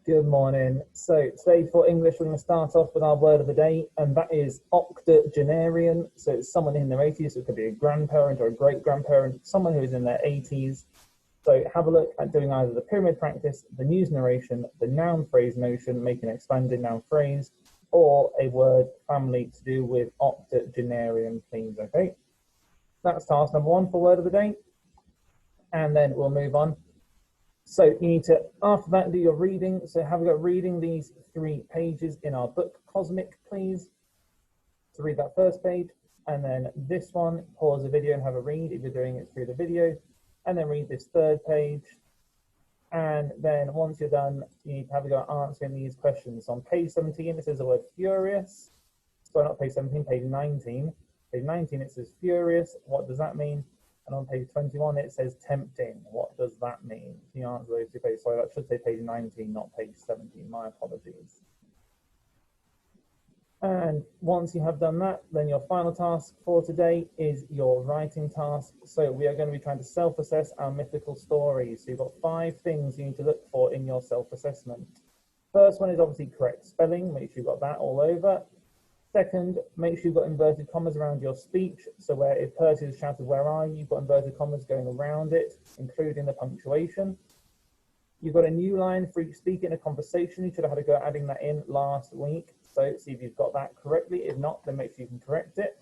Good morning. So today for English, we're going to start off with our word of the day, and that is octogenarian. So it's someone in their 80s, so it could be a grandparent or a great-grandparent, someone who is in their 80s. So have a look at doing either the pyramid practice, the news narration, the noun phrase notion, making an expanded noun phrase, or a word family to do with octogenarian, please, okay? That's task number one for word of the day, and then we'll move on. So you need to, after that, do your reading. So have a go reading these 3 pages in our book, Cosmic, please. To read that first page, and then this one, pause the video and have a read if you're doing it through the video, and then read this 3rd page. And then once you're done, you need to have a go answering these questions. On page 17, it says the word furious. Sorry, not page 17, page 19. Page 19, it says furious. What does that mean? And on page 21, it says tempting. What does that mean? Can you answer those 2 pages? Sorry, that should say page 19, not page 17. My apologies. And once you have done that, then your final task for today is your writing task. So we are going to be trying to self-assess our mythical stories. So you've got 5 things you need to look for in your self-assessment. First one is obviously correct spelling. Make sure you've got that all over. Second, make sure you've got inverted commas around your speech. So where if Percy has shouted, "Where are you?" you've got inverted commas going around it, including the punctuation. You've got a new line for each speaker in a conversation. You should have had a go at adding that in last week. So see if you've got that correctly. If not, then make sure you can correct it.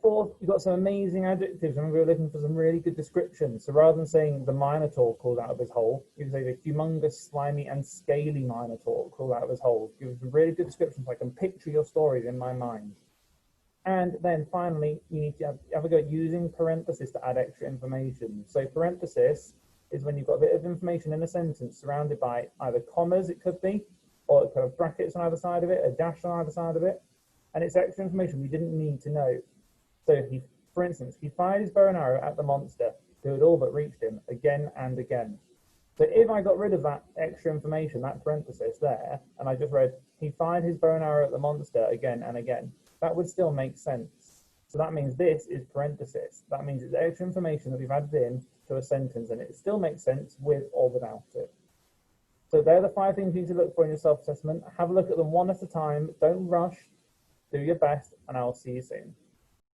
Fourth, you've got some amazing adjectives. Remember, we're looking for some really good descriptions. So rather than saying the Minotaur crawled out of his hole, you can say the humongous, slimy, and scaly Minotaur crawled out of his hole. Give some really good descriptions so I can picture your stories in my mind. And then finally, you need to have a go at using parentheses to add extra information. So parenthesis is when you've got a bit of information in a sentence surrounded by either commas, it could be, or it could have brackets on either side of it, a dash on either side of it, and it's extra information we didn't need to know. So for instance, he fired his bow and arrow at the monster, who had all but reached him again and again. So if I got rid of that extra information, that parenthesis there, and I just read, he fired his bow and arrow at the monster again and again, that would still make sense. So that means this is parenthesis. That means it's extra information that we've added in to a sentence, and it still makes sense with or without it. So they're the 5 things you need to look for in your self-assessment. Have a look at them one at a time. Don't rush. Do your best, and I'll see you soon.